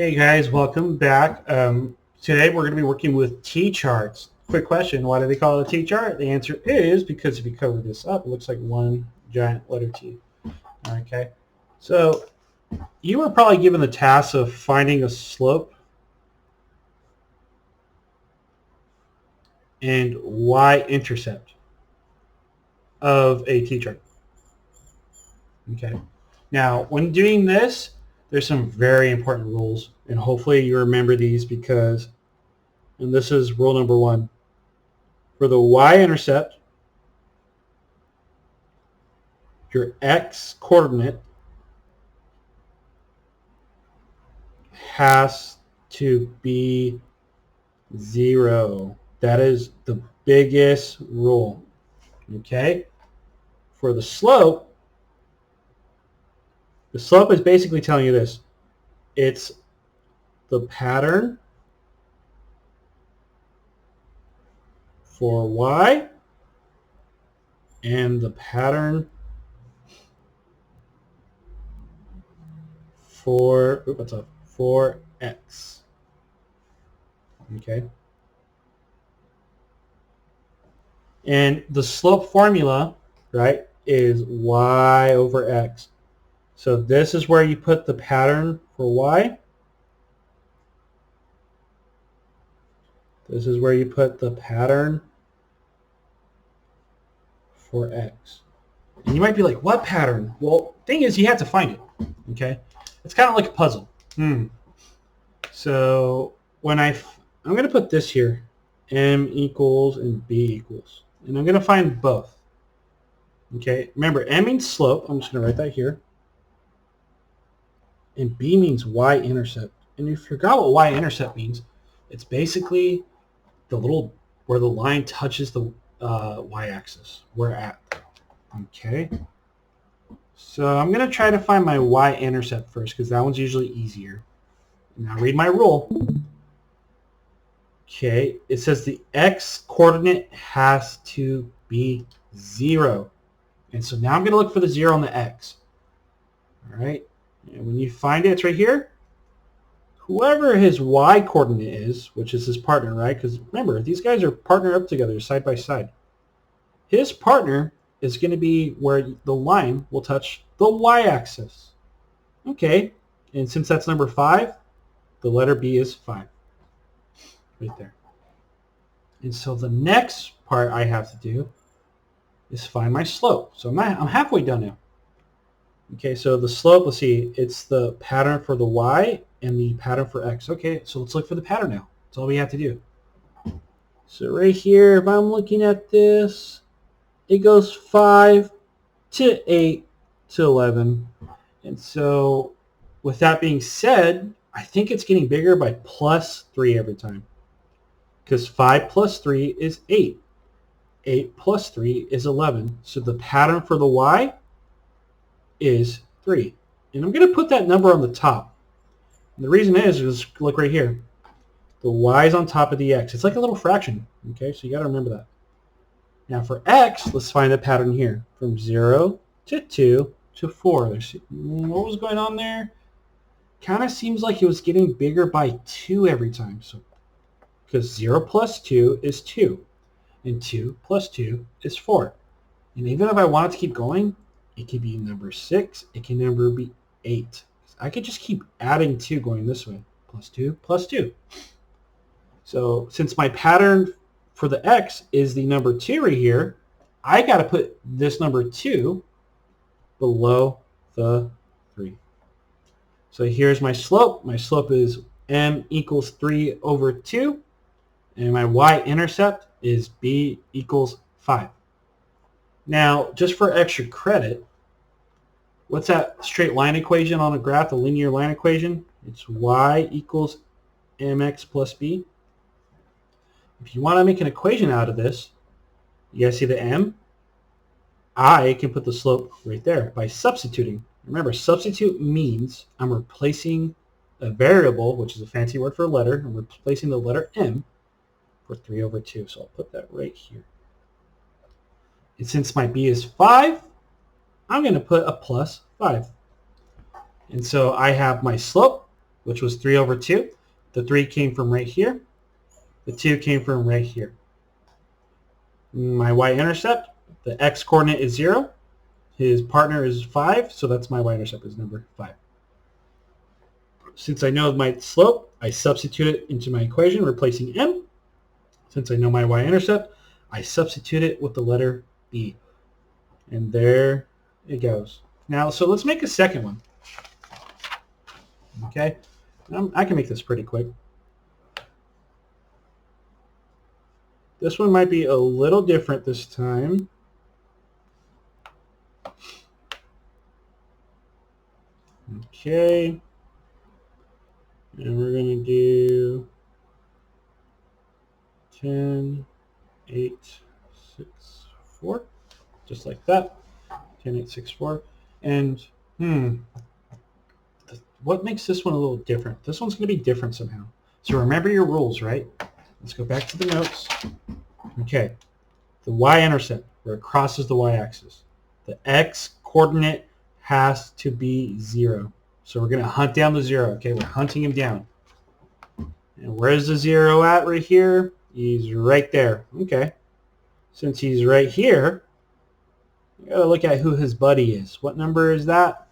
Hey guys, welcome back. Today we're going to be working with T-charts. Quick question, why do they call it a T-chart? The answer is because if you cover this up, it looks like one giant letter T. Okay, so you were probably given the task of finding a slope and y-intercept of a T-chart. Okay, now when doing this, there's some very important rules, and hopefully you remember these and this is rule number one. For the y-intercept, your x coordinate has to be 0. That is the biggest rule. Okay? For the slope is basically telling you this. It's the pattern for y and the pattern for x. Okay? And the slope formula, right, is y over x. So this is where you put the pattern for y. This is where you put the pattern for x. And you might be like, what pattern? Well, thing is, you have to find it. Okay? It's kind of like a puzzle. So when I'm going to put this here, m equals and b equals. And I'm going to find both. Okay? Remember, m means slope. I'm just going to write that here. And b means y-intercept. And if you forgot what y-intercept means, it's basically the little where the line touches the y-axis. We're at. Okay. So I'm going to try to find my y-intercept first because that one's usually easier. Now read my rule. Okay. It says the x coordinate has to be 0. And so now I'm going to look for the 0 on the x. All right. And when you find it, it's right here. Whoever his y coordinate is, which is his partner, right? Because remember, these guys are partnered up together side by side. His partner is going to be where the line will touch the y-axis. Okay, and since that's number 5, the letter B is 5. Right there. And so the next part I have to do is find my slope. So I'm halfway done now. Okay, so the slope, let's see, it's the pattern for the y and the pattern for x. Okay, so let's look for the pattern now. That's all we have to do. So right here, if I'm looking at this, it goes 5 to 8 to 11. And so with that being said, I think it's getting bigger by plus 3 every time. Because 5 plus 3 is 8. 8 plus 3 is 11. So the pattern for the y is 3. And I'm going to put that number on the top. And the reason is look right here. The y is on top of the x. It's like a little fraction. Okay, so you got to remember that. Now for x, let's find the pattern here. From 0 to 2 to 4. What was going on there? Kind of seems like it was getting bigger by 2 every time. So, because 0 plus 2 is 2. And 2 plus 2 is 4. And even if I wanted to keep going, it could be number 6. It can number be 8. I could just keep adding 2 going this way. Plus 2, plus 2. So since my pattern for the x is the number 2 right here, I got to put this number 2 below the 3. So here's my slope. My slope is m equals 3 over 2. And my y-intercept is b equals 5. Now, just for extra credit, what's that straight line equation on a graph, the linear line equation? It's y equals mx plus b. If you want to make an equation out of this, you guys see the m? I can put the slope right there by substituting. Remember, substitute means I'm replacing a variable, which is a fancy word for a letter. I'm replacing the letter m for 3 over 2. So I'll put that right here. And since my b is 5, I'm going to put a plus 5. And so I have my slope which was 3 over 2. The 3 came from right here. The 2 came from right here. My y-intercept, the x-coordinate is 0. His partner is 5, so that's my y-intercept is number 5. Since I know my slope, I substitute it into my equation, replacing m. Since I know my y-intercept, I substitute it with the letter b. And there it goes. Now, so let's make a second one. Okay, I can make this pretty quick. This one might be a little different this time. Okay, and we're going to do 10, 8, 6, 4, just like that. 10, 8, 6, 4. And, what makes this one a little different? This one's going to be different somehow. So remember your rules, right? Let's go back to the notes. Okay, the y-intercept, where it crosses the y-axis. The x-coordinate has to be 0. So we're going to hunt down the 0. Okay, we're hunting him down. And where's the 0 at right here? He's right there. Okay. Since he's right here, you got to look at who his buddy is. What number is that?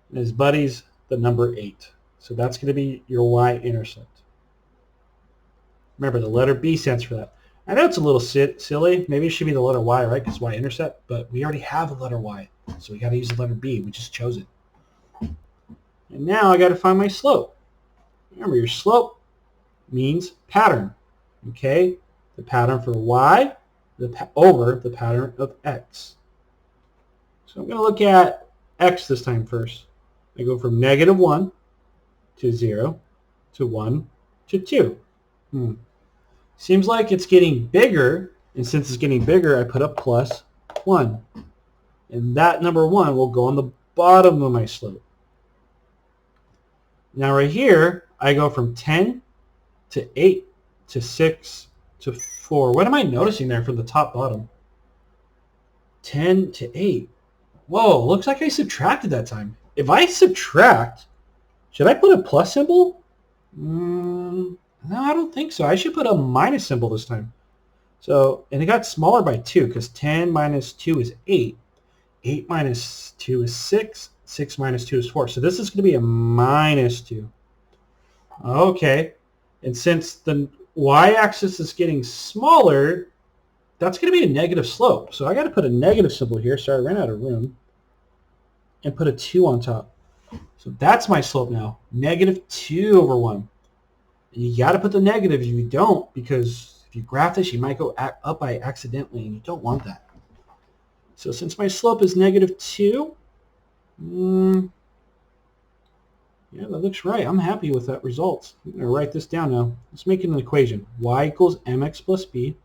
And his buddy's the number 8. So that's going to be your y-intercept. Remember, the letter B stands for that. I know it's a little silly. Maybe it should be the letter Y, right? Because y-intercept. But we already have the letter Y. So we got to use the letter B. We just chose it. And now I got to find my slope. Remember, your slope means pattern. Okay? The pattern for Y over the pattern of X. So I'm going to look at X this time first. I go from -1 to 0 to 1 to 2. Seems like it's getting bigger, and since it's getting bigger, I put a +1. And that number 1 will go on the bottom of my slope. Now right here, I go from 10 to 8 to 6 to 4. What am I noticing there from the top bottom? 10 to 8. Whoa, looks like I subtracted that time. If I subtract, should I put a plus symbol? No, I don't think so. I should put a minus symbol this time. So, and it got smaller by 2 because 10 minus 2 is 8. 8 minus 2 is 6. 6 minus 2 is 4. So this is going to be a -2. Okay. And since the y-axis is getting smaller, that's going to be a negative slope. So I got to put a negative symbol here. Sorry, I ran out of room. And put a 2 on top. So that's my slope now. -2 over 1. And you got to put the negative if you don't, because if you graph this, you might go up by accidentally, and you don't want that. So since my slope is -2, yeah, that looks right. I'm happy with that result. I'm going to write this down now. Let's make it an equation. Y equals mx plus b.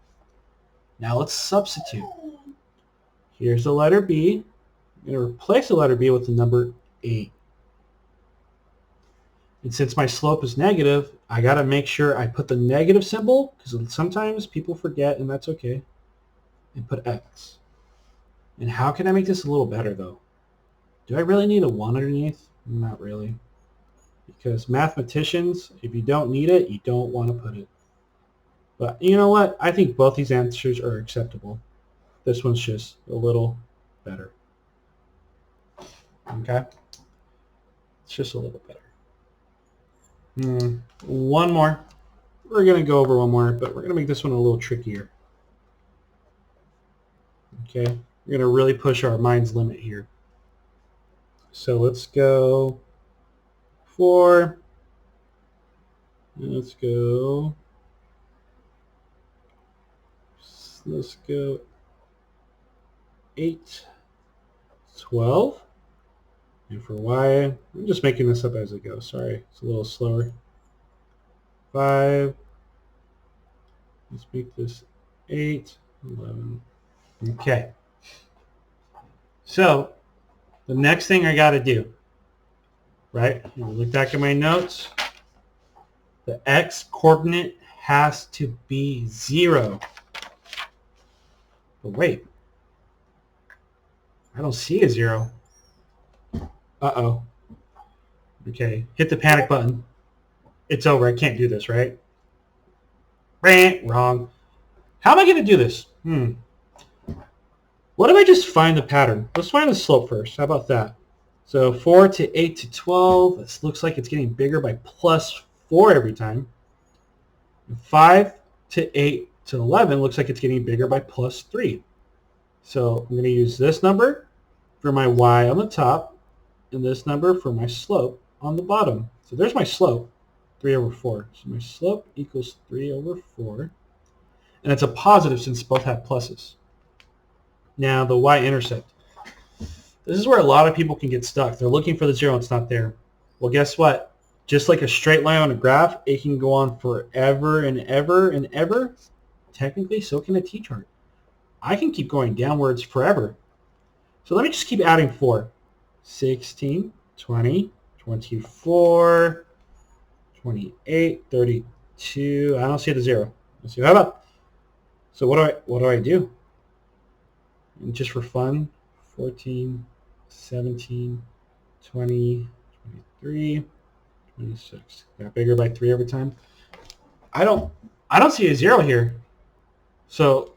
Now let's substitute. Here's the letter b. I'm going to replace the letter b with the number 8. And since my slope is negative, I got to make sure I put the negative symbol, because sometimes people forget, and that's okay, and put x. And how can I make this a little better, though? Do I really need a 1 underneath? Not really. Because mathematicians, if you don't need it, you don't want to put it. But you know what? I think both these answers are acceptable. This one's just a little better. Okay? It's just a little better. One more. We're going to go over one more, but we're going to make this one a little trickier. Okay? We're going to really push our mind's limit here. So let's go 4. Let's go 8, 12. And for y, I'm just making this up as it goes. Sorry, it's a little slower. 5. Let's make this 8, 11. Okay. So the next thing I got to do, right? Look back at my notes. The x coordinate has to be 0. But wait, I don't see a 0. Uh-oh. Okay, hit the panic button. it's over. I can't do this, right? Wrong. How am I going to do this? What if I just find the pattern? Let's find the slope first. How about that? So 4 to 8 to 12. This looks like it's getting bigger by plus 4 every time. 5 to 8 to 11 looks like it's getting bigger by plus 3. So I'm going to use this number for my y on the top and this number for my slope on the bottom. So there's my slope, 3 over 4. So my slope equals 3 over 4. And it's a positive since both have pluses. Now the y-intercept. This is where a lot of people can get stuck. They're looking for the 0 and it's not there. Well, guess what? Just like a straight line on a graph, it can go on forever and ever and ever. Technically, so can a t-chart. I can keep going downwards forever. So let me just keep adding 4. 16, 20, 24, 28, 32. I don't see the 0. Let's see. How about? So what do I do? And just for fun, 14, 17, 20, 23, 26. Got bigger by 3 every time. I don't see a 0 here. So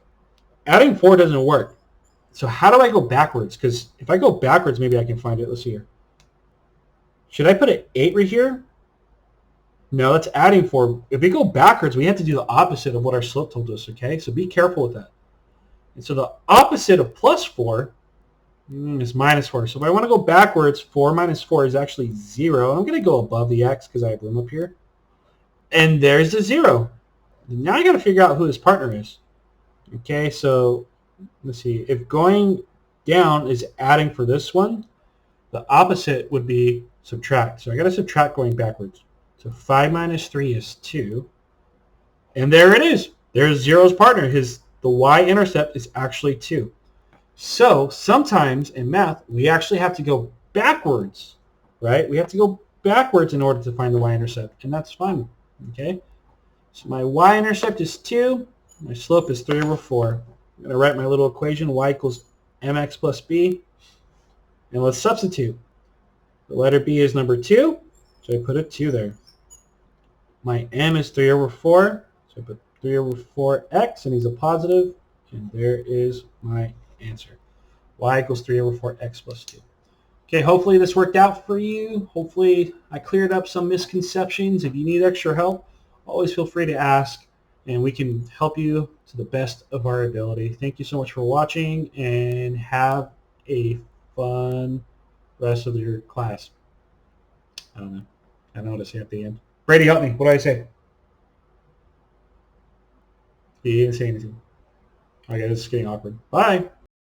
adding 4 doesn't work. So how do I go backwards? Because if I go backwards, maybe I can find it. Let's see here. Should I put an 8 right here? No, that's adding 4. If we go backwards, we have to do the opposite of what our slope told us, okay? So be careful with that. And so the opposite of plus 4 is minus 4. So if I want to go backwards, 4 minus 4 is actually 0. I'm going to go above the x because I have room up here. And there's the 0. Now I got to figure out who his partner is. Okay, so let's see. If going down is adding for this one, the opposite would be subtract. So I got to subtract going backwards. So 5 minus 3 is 2. And there it is. There's 0's partner. The y-intercept is actually 2. So sometimes in math, we actually have to go backwards, right? We have to go backwards in order to find the y-intercept, and that's fine, okay? So my y-intercept is 2. My slope is 3 over 4. I'm going to write my little equation, y equals mx plus b, and let's substitute. The letter b is number 2, so I put a 2 there. My m is 3 over 4, so I put 3 over 4x, and he's a positive, and there is my answer. Y equals 3 over 4x plus 2. Okay, hopefully this worked out for you. Hopefully I cleared up some misconceptions. If you need extra help, always feel free to ask, and we can help you to the best of our ability. Thank you so much for watching, and have a fun rest of your class. I don't know what to say at the end. Brady, help me. What do I say? He didn't say anything. Okay, this is getting awkward. Bye.